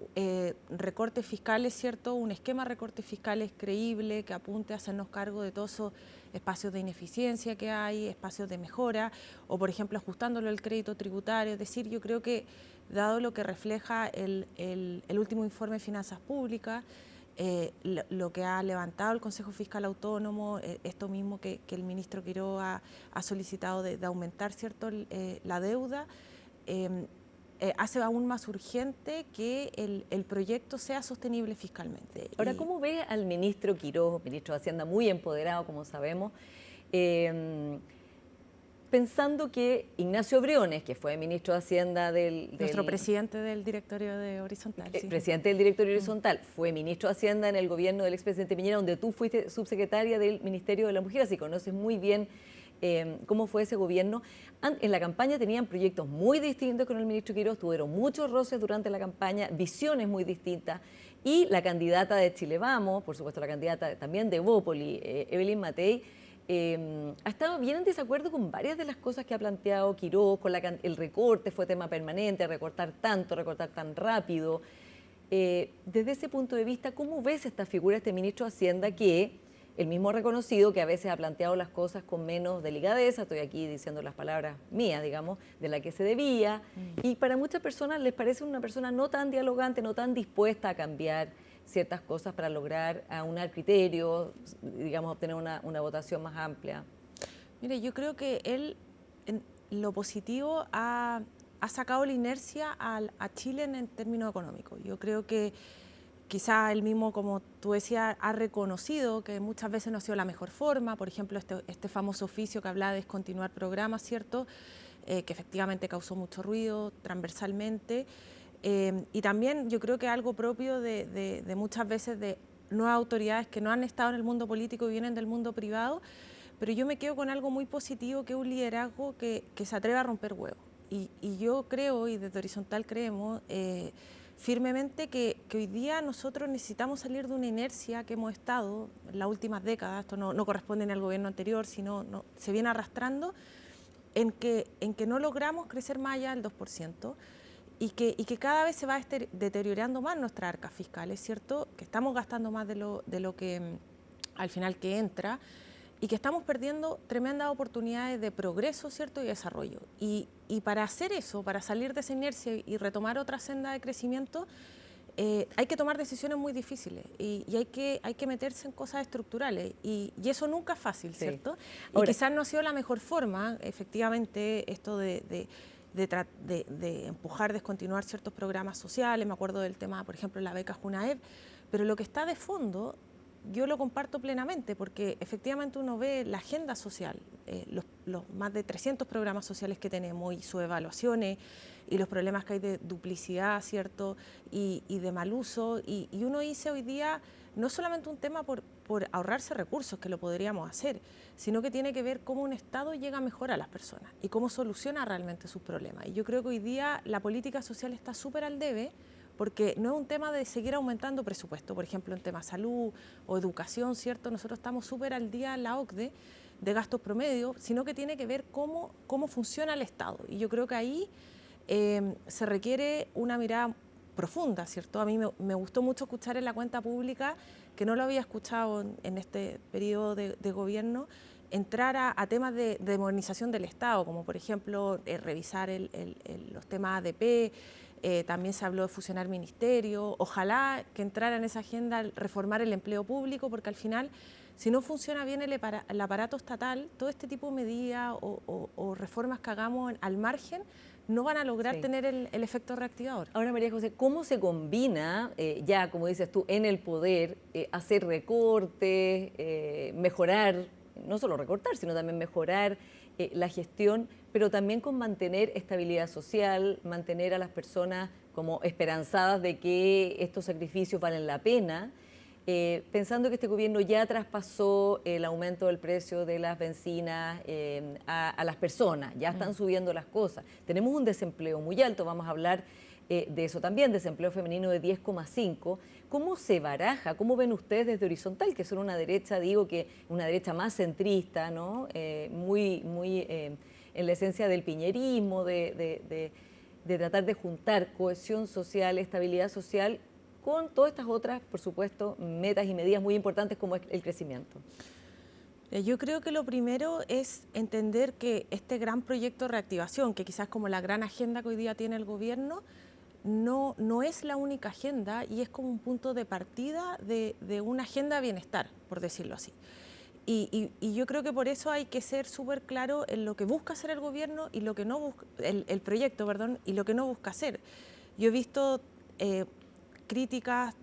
recortes fiscales, ¿cierto? Un esquema de recortes fiscales creíble que apunte a hacernos cargo de todos esos espacios de ineficiencia que hay, espacios de mejora, o por ejemplo ajustándolo al crédito tributario. Es decir, yo creo que dado lo que refleja el último informe de finanzas públicas, lo que ha levantado el Consejo Fiscal Autónomo, esto mismo que el ministro Quiroga ha solicitado de aumentar, ¿cierto? La deuda, hace aún más urgente que el proyecto sea sostenible fiscalmente. Ahora, ¿cómo ve al ministro Quiroga, ministro de Hacienda muy empoderado, como sabemos, pensando que Ignacio Briones, que fue ministro de Hacienda nuestro presidente del directorio de Horizontal. Sí. Presidente del directorio Horizontal, fue ministro de Hacienda en el gobierno del expresidente Piñera, donde tú fuiste subsecretaria del Ministerio de la Mujer, así conoces muy bien cómo fue ese gobierno. En la campaña tenían proyectos muy distintos con el ministro Quiroga, tuvieron muchos roces durante la campaña, visiones muy distintas, y la candidata de Chile Vamos, por supuesto la candidata también de Evópoli, Evelyn Matei, ha estado bien en desacuerdo con varias de las cosas que ha planteado Quiroga, con el recorte, fue tema permanente, recortar tanto, recortar tan rápido. Desde ese punto de vista, ¿cómo ves esta figura, este ministro de Hacienda, que él mismo ha reconocido que a veces ha planteado las cosas con menos delicadeza, estoy aquí diciendo las palabras mías, digamos, de la que se debía, y para muchas personas les parece una persona no tan dialogante, no tan dispuesta a cambiar ciertas cosas para lograr aunar criterios, digamos, obtener una votación más amplia? Mire, yo creo que él, en lo positivo, ha sacado la inercia a Chile en términos económicos. Yo creo que quizá él mismo, como tú decías, ha reconocido que muchas veces no ha sido la mejor forma. Por ejemplo, este famoso oficio que hablaba de descontinuar programas, ¿cierto? Que efectivamente causó mucho ruido transversalmente. Y también yo creo que algo propio de muchas veces de nuevas autoridades que no han estado en el mundo político y vienen del mundo privado, pero yo me quedo con algo muy positivo, que es un liderazgo que se atreve a romper huevos. Y yo creo, y desde Horizontal creemos firmemente que hoy día nosotros necesitamos salir de una inercia que hemos estado en las últimas décadas, esto no corresponde ni al gobierno anterior, sino se viene arrastrando, en que no logramos crecer más allá del 2%, y que cada vez se va deteriorando más nuestras arcas fiscales, ¿cierto? Que estamos gastando más de lo que al final que entra, y que estamos perdiendo tremendas oportunidades de progreso, ¿cierto? Y desarrollo. Y para hacer eso, para salir de esa inercia y retomar otra senda de crecimiento, hay que tomar decisiones muy difíciles, y hay que meterse en cosas estructurales, y eso nunca es fácil, ¿cierto? Sí. Ahora, y quizás no ha sido la mejor forma, efectivamente, esto de empujar, descontinuar ciertos programas sociales. Me acuerdo del tema, por ejemplo, la beca Junaed, pero lo que está de fondo yo lo comparto plenamente, porque efectivamente uno ve la agenda social, los más de 300 programas sociales que tenemos y sus evaluaciones, y los problemas que hay de duplicidad, ¿cierto? Y de mal uso, y uno dice hoy día no solamente un tema por ahorrarse recursos, que lo podríamos hacer, sino que tiene que ver cómo un Estado llega mejor a las personas y cómo soluciona realmente sus problemas. Y yo creo que hoy día la política social está súper al debe, porque no es un tema de seguir aumentando presupuesto, por ejemplo, en temas salud o educación, ¿cierto? Nosotros estamos súper al día en la OCDE de gastos promedio, sino que tiene que ver cómo funciona el Estado. Y yo creo que ahí se requiere una mirada profunda, ¿cierto? A mí me gustó mucho escuchar en la cuenta pública, que no lo había escuchado en este periodo de gobierno, entrar a temas de modernización del Estado, como por ejemplo revisar los temas ADP. También se habló de fusionar ministerios. Ojalá que entrara en esa agenda reformar el empleo público, porque al final, si no funciona bien el aparato estatal, todo este tipo de medidas o reformas que hagamos al margen no van a lograr tener el efecto reactivador. Ahora, María José, ¿cómo se combina, ya como dices tú, en el poder, hacer recortes, mejorar, no solo recortar, sino también mejorar la gestión, pero también con mantener estabilidad social, mantener a las personas como esperanzadas de que estos sacrificios valen la pena, pensando que este gobierno ya traspasó el aumento del precio de las bencinas a las personas, ya están subiendo las cosas. Tenemos un desempleo muy alto, vamos a hablar de eso también, desempleo femenino de 10,5%. ¿Cómo se baraja? ¿Cómo ven ustedes desde Horizontal, que son una derecha, digo que una derecha más centrista, ¿no? Muy en la esencia del piñerismo, de tratar de juntar cohesión social, estabilidad social, con todas estas otras, por supuesto, metas y medidas muy importantes como es el crecimiento? Yo creo que lo primero es entender que este gran proyecto de reactivación, que quizás como la gran agenda que hoy día tiene el gobierno, no es la única agenda y es como un punto de partida de una agenda de bienestar, por decirlo así. Y yo creo que por eso hay que ser súper claro en lo que busca hacer el gobierno y lo que no busca, el proyecto, perdón, y lo que no busca hacer. Yo he visto críticas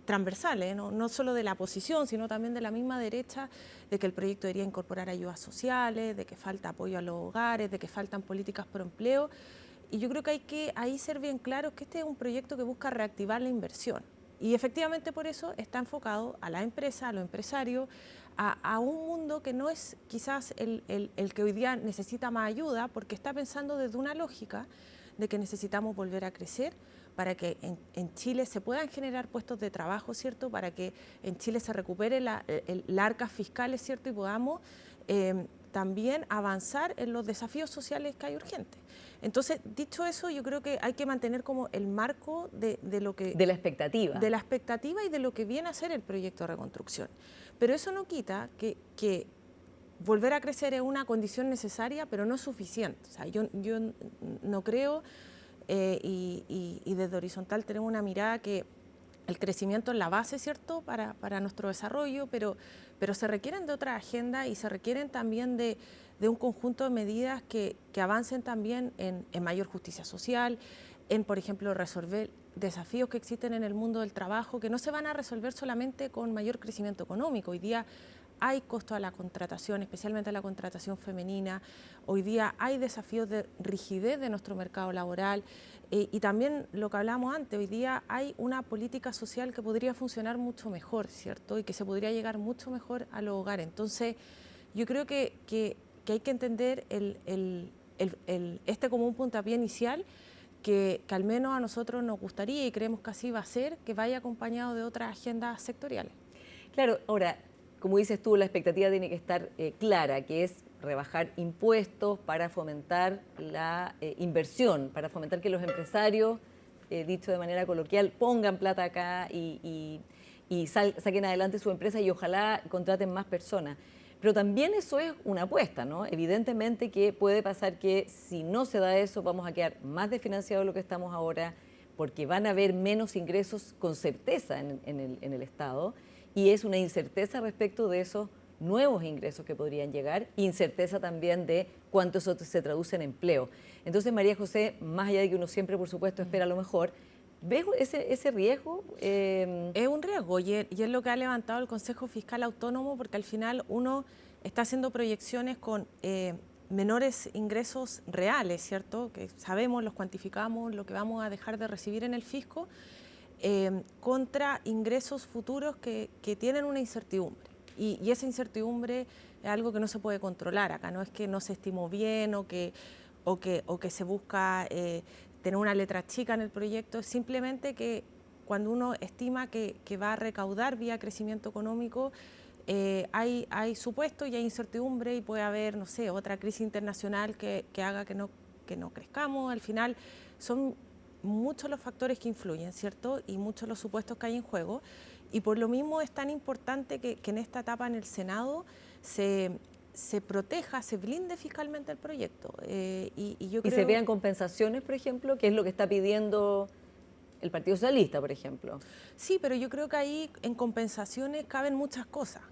transversales, no solo de la oposición, sino también de la misma derecha, de que el proyecto debería incorporar ayudas sociales, de que falta apoyo a los hogares, de que faltan políticas por empleo. Y yo creo que hay que ahí ser bien claros que este es un proyecto que busca reactivar la inversión. Y efectivamente por eso está enfocado a la empresa, a los empresarios, a un mundo que no es quizás el que hoy día necesita más ayuda, porque está pensando desde una lógica de que necesitamos volver a crecer para que en Chile se puedan generar puestos de trabajo, ¿cierto? Para que en Chile se recupere las arcas fiscales, ¿cierto? Y podamos también avanzar en los desafíos sociales que hay urgentes. Entonces, dicho eso, yo creo que hay que mantener como el marco de lo que... De la expectativa. De la expectativa y de lo que viene a ser el proyecto de reconstrucción. Pero eso no quita que volver a crecer es una condición necesaria, pero no es suficiente. O sea, yo no creo, y desde Horizontal tenemos una mirada que el crecimiento es la base, ¿cierto?, para nuestro desarrollo, pero se requieren de otra agenda y se requieren también de un conjunto de medidas que avancen también en mayor justicia social, en, por ejemplo, resolver desafíos que existen en el mundo del trabajo, que no se van a resolver solamente con mayor crecimiento económico. Hoy día hay costo a la contratación, especialmente a la contratación femenina. Hoy día hay desafíos de rigidez de nuestro mercado laboral. Y también lo que hablábamos antes, hoy día hay una política social que podría funcionar mucho mejor, ¿cierto? Y que se podría llegar mucho mejor a los hogares. Entonces, yo creo que hay que entender este como un puntapié inicial que al menos a nosotros nos gustaría y creemos que así va a ser, que vaya acompañado de otras agendas sectoriales. Claro, ahora, como dices tú, la expectativa tiene que estar clara, que es rebajar impuestos para fomentar la inversión, para fomentar que los empresarios, dicho de manera coloquial, pongan plata acá y saquen adelante su empresa y ojalá contraten más personas. Pero también eso es una apuesta, ¿no? Evidentemente que puede pasar que si no se da eso vamos a quedar más desfinanciados de lo que estamos ahora, porque van a haber menos ingresos con certeza en el Estado, y es una incerteza respecto de esos nuevos ingresos que podrían llegar, incerteza también de cuánto eso se traduce en empleo. Entonces, María José, más allá de que uno siempre, por supuesto, espera lo mejor, ¿ves ese riesgo? Es un riesgo y es lo que ha levantado el Consejo Fiscal Autónomo, porque al final uno está haciendo proyecciones con menores ingresos reales, ¿cierto? Que sabemos, los cuantificamos, lo que vamos a dejar de recibir en el fisco, contra ingresos futuros que tienen una incertidumbre. Y esa incertidumbre es algo que no se puede controlar acá, no es que no se estimó bien o que se busca tener una letra chica en el proyecto, es simplemente que cuando uno estima que va a recaudar vía crecimiento económico, hay supuestos y hay incertidumbre y puede haber, no sé, otra crisis internacional que haga que no crezcamos. Al final son muchos los factores que influyen, ¿cierto? Y muchos los supuestos que hay en juego. Y por lo mismo es tan importante que en esta etapa en el Senado se se proteja, se blinde fiscalmente el proyecto. Yo Y creo... se vean compensaciones, por ejemplo, que es lo que está pidiendo el Partido Socialista, por ejemplo. Sí, pero yo creo que ahí en compensaciones caben muchas cosas.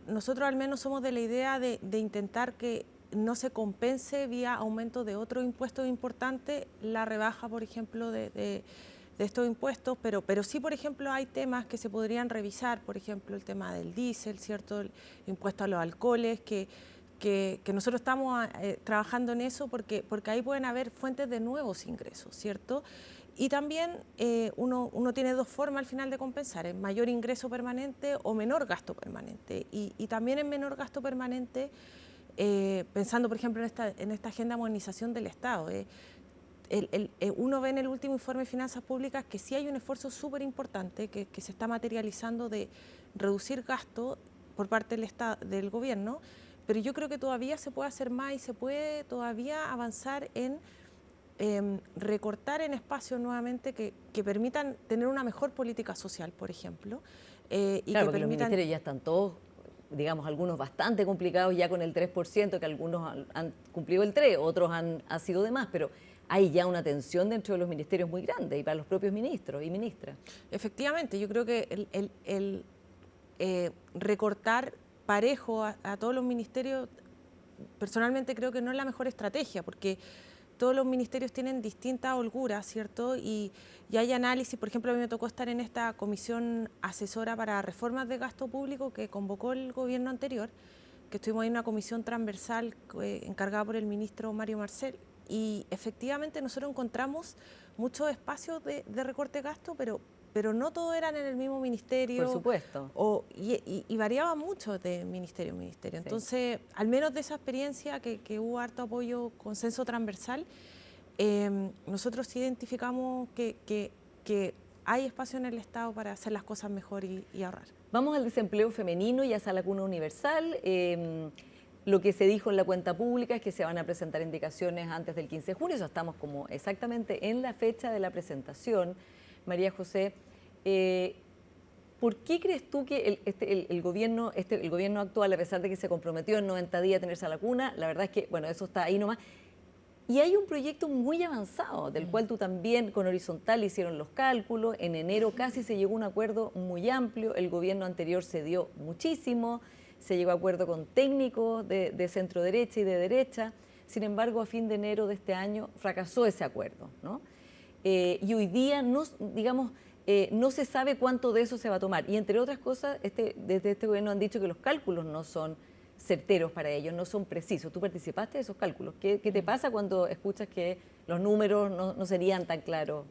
Nosotros al menos somos de la idea de intentar que no se compense vía aumento de otro impuesto importante la rebaja, por ejemplo, de estos impuestos, pero sí, por ejemplo, hay temas que se podrían revisar, por ejemplo, el tema del diésel, ¿cierto? El impuesto a los alcoholes, que nosotros estamos trabajando en eso porque ahí pueden haber fuentes de nuevos ingresos, ¿cierto? Y también uno tiene dos formas al final de compensar, es mayor ingreso permanente o menor gasto permanente. Y también en menor gasto permanente, pensando, por ejemplo, en esta agenda de modernización del Estado, uno ve en el último informe de finanzas públicas que sí hay un esfuerzo súper importante que se está materializando de reducir gasto por parte del gobierno, pero yo creo que todavía se puede hacer más y se puede todavía avanzar en recortar en espacios nuevamente que permitan tener una mejor política social, por ejemplo. Y claro, porque los ministerios ya están todos, digamos, algunos bastante complicados ya con el 3%, que algunos han cumplido el 3%, otros han sido de más, pero hay ya una tensión dentro de los ministerios muy grande y para los propios ministros y ministras. Efectivamente, yo creo que el recortar parejo a todos los ministerios, personalmente creo que no es la mejor estrategia, porque todos los ministerios tienen distintas holguras, ¿cierto? Y hay análisis, por ejemplo, a mí me tocó estar en esta comisión asesora para reformas de gasto público que convocó el gobierno anterior, que estuvimos en una comisión transversal encargada por el ministro Mario Marcel, y efectivamente nosotros encontramos muchos espacios de recorte de gasto, pero no todos eran en el mismo ministerio. Por supuesto. Y variaba mucho de ministerio en ministerio. Sí. Entonces, al menos de esa experiencia que hubo harto apoyo, consenso transversal, nosotros identificamos que hay espacio en el Estado para hacer las cosas mejor y ahorrar. Vamos al desempleo femenino y a esa lacuna universal. Lo que se dijo en la cuenta pública es que se van a presentar indicaciones antes del 15 de junio, eso estamos como exactamente en la fecha de la presentación. María José, ¿por qué crees tú que el gobierno actual, a pesar de que se comprometió en 90 días a tener esa lacuna, la verdad es que, bueno, eso está ahí nomás, y hay un proyecto muy avanzado, del cual tú también con Horizontal hicieron los cálculos, en enero casi se llegó a un acuerdo muy amplio, el gobierno anterior cedió muchísimo, se llegó a acuerdo con técnicos de centro derecha y de derecha, sin embargo a fin de enero de este año fracasó ese acuerdo, ¿no? Y hoy día no se sabe cuánto de eso se va a tomar. Y entre otras cosas, desde este gobierno han dicho que los cálculos no son certeros para ellos, no son precisos. ¿Tú participaste de esos cálculos? ¿Qué te pasa cuando escuchas que los números no serían tan claros?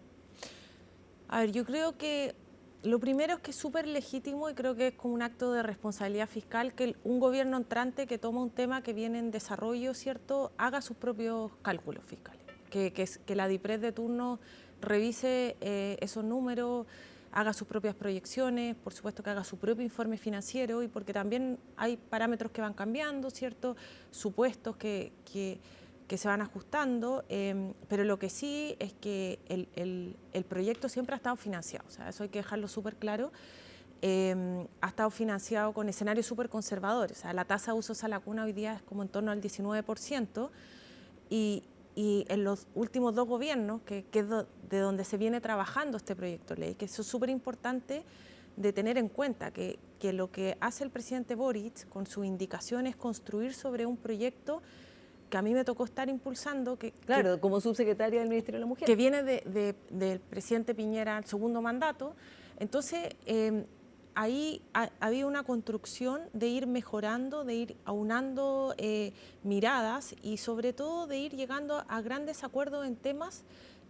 A ver, yo creo que lo primero es que es súper legítimo y creo que es como un acto de responsabilidad fiscal que un gobierno entrante que toma un tema que viene en desarrollo, ¿cierto?, haga sus propios cálculos fiscales. Que la DIPRED de turno revise esos números, haga sus propias proyecciones, por supuesto que haga su propio informe financiero, y porque también hay parámetros que van cambiando, ¿cierto?, supuestos que se van ajustando, pero lo que sí es que el proyecto siempre ha estado financiado, o sea, eso hay que dejarlo súper claro. Ha estado financiado con escenarios súper conservadores, o sea, la tasa de uso de esa lacuna hoy día es como en torno al 19%, y en los últimos dos gobiernos, que es de donde se viene trabajando este proyecto de ley, que eso es súper importante de tener en cuenta, que lo que hace el presidente Boric con su indicación es construir sobre un proyecto que a mí me tocó estar impulsando. Claro, como subsecretaria del Ministerio de la Mujer. Que viene del presidente Piñera, el segundo mandato. Entonces, ahí había una construcción de ir mejorando, de ir aunando miradas y sobre todo de ir llegando a grandes acuerdos en temas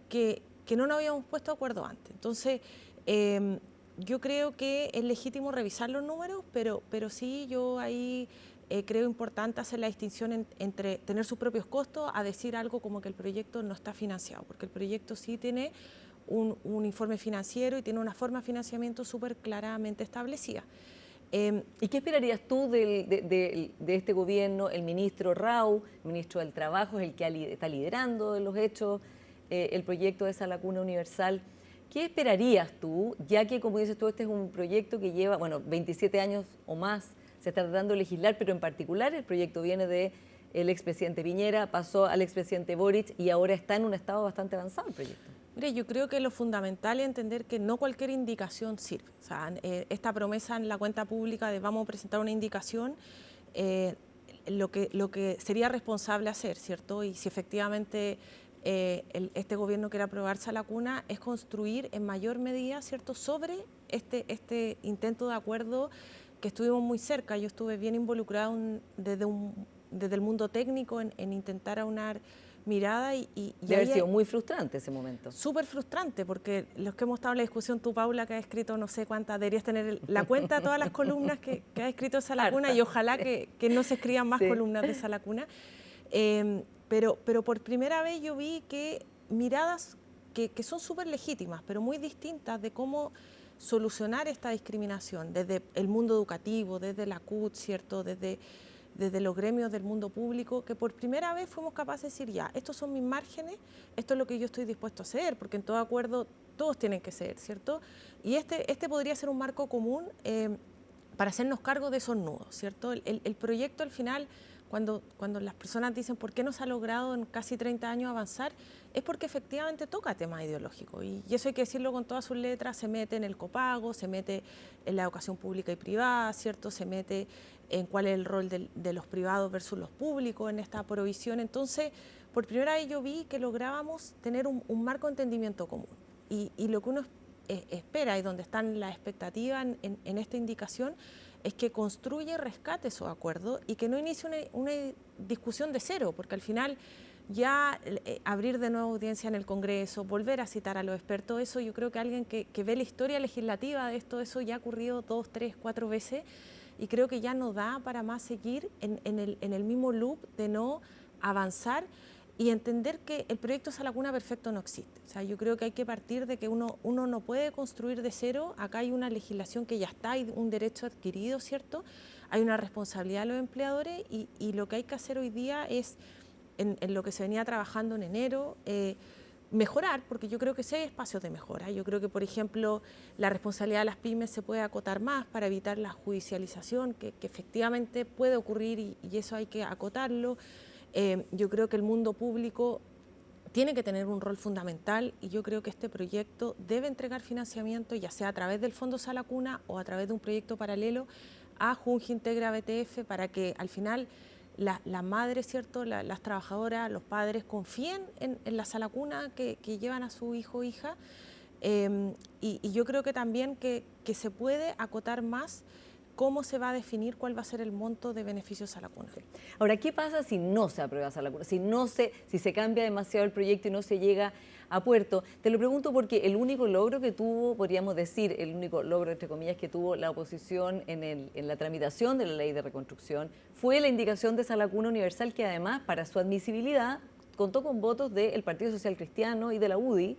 que no nos habíamos puesto de acuerdo antes. Entonces, yo creo que es legítimo revisar los números, pero sí yo ahí creo importante hacer la distinción entre tener sus propios costos a decir algo como que el proyecto no está financiado, porque el proyecto sí tiene un informe financiero y tiene una forma de financiamiento súper claramente establecida. ¿Y qué esperarías tú de este gobierno? El ministro Rau, ministro del Trabajo, es el que está liderando de los hechos el proyecto de esa lacuna universal. ¿Qué esperarías tú, ya que, como dices tú, este es un proyecto que lleva, 27 años o más se está tratando de legislar, pero en particular el proyecto viene del expresidente Piñera, pasó al expresidente Boric y ahora está en un estado bastante avanzado el proyecto. Mire, yo creo que lo fundamental es entender que no cualquier indicación sirve. O sea, esta promesa en la cuenta pública de vamos a presentar una indicación, lo que sería responsable hacer, ¿cierto? Y si efectivamente este gobierno quiere aprobarse a la cuna, es construir en mayor medida, ¿cierto?, sobre este intento de acuerdo que estuvimos muy cerca. Yo estuve bien involucrado desde el mundo técnico en intentar aunar mirada y debe haber sido muy frustrante ese momento. Súper frustrante, porque los que hemos estado en la discusión, tú, Paula, que has escrito no sé cuántas, deberías tener la cuenta de todas las columnas que ha escrito Sala Cuna, y ojalá que no se escriban más columnas de Sala Cuna. Pero por primera vez yo vi que miradas que son súper legítimas, pero muy distintas de cómo solucionar esta discriminación, desde el mundo educativo, desde la CUT, ¿cierto?, desde los gremios del mundo público, que por primera vez fuimos capaces de decir, ya, estos son mis márgenes, esto es lo que yo estoy dispuesto a hacer, porque en todo acuerdo todos tienen que ser, ¿cierto? Y este podría ser un marco común para hacernos cargo de esos nudos, ¿cierto? El proyecto al final, cuando las personas dicen por qué no se ha logrado en casi 30 años avanzar, es porque efectivamente toca temas ideológicos, y eso hay que decirlo con todas sus letras. Se mete en el copago, se mete en la educación pública y privada, ¿cierto? Se mete en cuál es el rol de los privados versus los públicos en esta provisión. Entonces, por primera vez yo vi que lográbamos tener un marco de entendimiento común, y lo que uno espera y donde están las expectativas en esta indicación es que construya y rescate esos acuerdos y que no inicie una discusión de cero, porque al final ya abrir de nuevo audiencia en el Congreso, volver a citar a los expertos, eso yo creo que alguien que ve la historia legislativa de esto, eso ya ha ocurrido 2, 3, 4 veces, y creo que ya no da para más seguir en el mismo loop de no avanzar y entender que el proyecto Sala Cuna perfecto no existe. O sea, yo creo que hay que partir de que uno no puede construir de cero. Acá hay una legislación que ya está, hay un derecho adquirido, ¿cierto? Hay una responsabilidad de los empleadores, y lo que hay que hacer hoy día es, en lo que se venía trabajando en enero, mejorar, porque yo creo que sí hay espacios de mejora. Yo creo que, por ejemplo, la responsabilidad de las pymes se puede acotar más para evitar la judicialización, que efectivamente puede ocurrir, y eso hay que acotarlo. Yo creo que el mundo público tiene que tener un rol fundamental, y yo creo que este proyecto debe entregar financiamiento, ya sea a través del Fondo Sala Cuna o a través de un proyecto paralelo a Junge Integra BTF, para que al final las madres, ¿cierto?, las trabajadoras, los padres confíen en la Sala Cuna que llevan a su hijo o hija, y yo creo que también que se puede acotar más cómo se va a definir cuál va a ser el monto de beneficios a la cuna. Ahora, ¿qué pasa si no se aprueba Sala Cuna? Si se cambia demasiado el proyecto y no se llega a puerto. Te lo pregunto porque el único logro que tuvo, podríamos decir, el único logro, entre comillas, que tuvo la oposición en la tramitación de la ley de reconstrucción fue la indicación de Sala Cuna Universal, que además, para su admisibilidad, contó con votos del Partido Social Cristiano y de la UDI,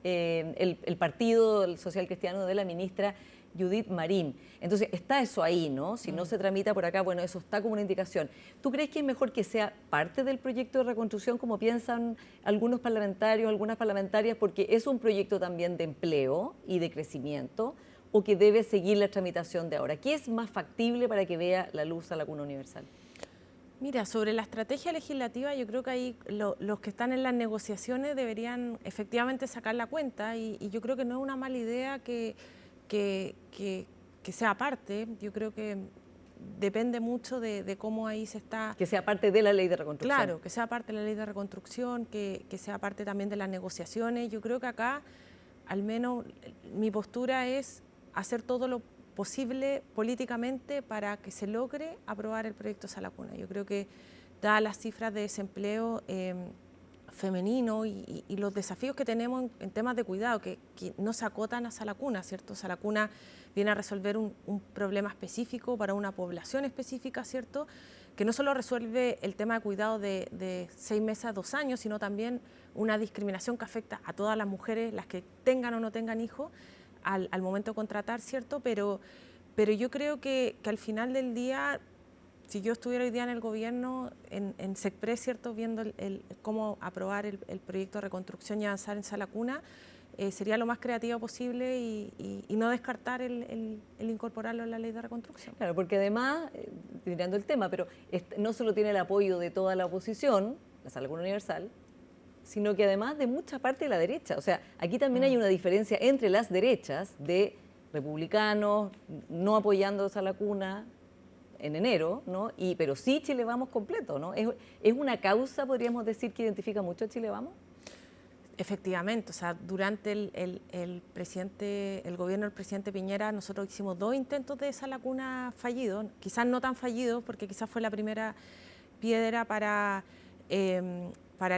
el Partido Social Cristiano de la ministra Judith Marín. Entonces, está eso ahí, ¿no? Si no se tramita por acá, bueno, eso está como una indicación. ¿Tú crees que es mejor que sea parte del proyecto de reconstrucción, como piensan algunos parlamentarios, algunas parlamentarias, porque es un proyecto también de empleo y de crecimiento, o que debe seguir la tramitación de ahora? ¿Qué es más factible para que vea la luz a la cuna universal? Mira, sobre la estrategia legislativa, yo creo que ahí los que están en las negociaciones deberían efectivamente sacar la cuenta, y yo creo que no es una mala idea que sea parte. Yo creo que depende mucho de cómo ahí se está... Que sea parte de la ley de reconstrucción. Claro, que sea parte de la ley de reconstrucción, que sea parte también de las negociaciones. Yo creo que acá, al menos mi postura es hacer todo lo posible políticamente para que se logre aprobar el proyecto Sala Cuna. Yo creo que, dadas las cifras de desempleo femenino y los desafíos que tenemos en temas de cuidado, que no se acotan a Sala Cuna, ¿cierto? Sala Cuna viene a resolver un problema específico para una población específica, ¿cierto?, que no solo resuelve el tema de cuidado de 6 meses a 2 años, sino también una discriminación que afecta a todas las mujeres, las que tengan o no tengan hijos, al momento de contratar, ¿cierto? Pero yo creo que al final del día, si yo estuviera hoy día en el gobierno, en SECPRES, ¿cierto?, viendo cómo aprobar el proyecto de reconstrucción y avanzar en Sala Cuna, sería lo más creativa posible y no descartar el incorporarlo en la ley de reconstrucción. Claro, porque además, tirando el tema, pero no solo tiene el apoyo de toda la oposición, la Sala Comuna Universal, sino que además de mucha parte de la derecha. O sea, aquí también hay una diferencia entre las derechas de republicanos no apoyando a Sala Cuna en enero, ¿no? Pero sí Chile Vamos completo, ¿no? ¿Es una causa, podríamos decir, que identifica mucho a Chile Vamos? Efectivamente, o sea, durante el gobierno del presidente Piñera nosotros hicimos 2 intentos de Sala Cuna fallidos, quizás no tan fallidos porque quizás fue la primera piedra para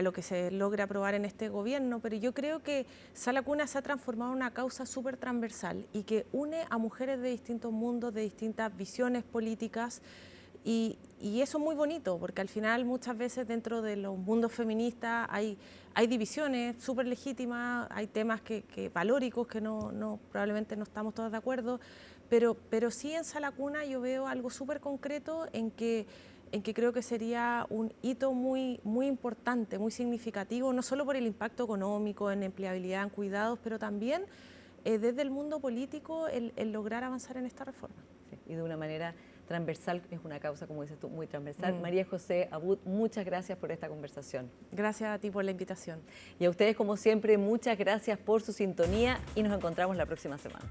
lo que se logra aprobar en este gobierno, pero yo creo que Sala Cuna se ha transformado en una causa súper transversal y que une a mujeres de distintos mundos, de distintas visiones políticas, y eso es muy bonito, porque al final muchas veces dentro de los mundos feministas hay divisiones súper legítimas, hay temas valóricos que probablemente no estamos todos de acuerdo, pero sí en Sala Cuna yo veo algo súper concreto en que creo que sería un hito muy, muy importante, muy significativo, no solo por el impacto económico, en empleabilidad, en cuidados, pero también desde el mundo político el lograr avanzar en esta reforma. Sí, y de una manera transversal, es una causa, como dices tú, muy transversal. María José Abud, muchas gracias por esta conversación. Gracias a ti por la invitación. Y a ustedes, como siempre, muchas gracias por su sintonía y nos encontramos la próxima semana.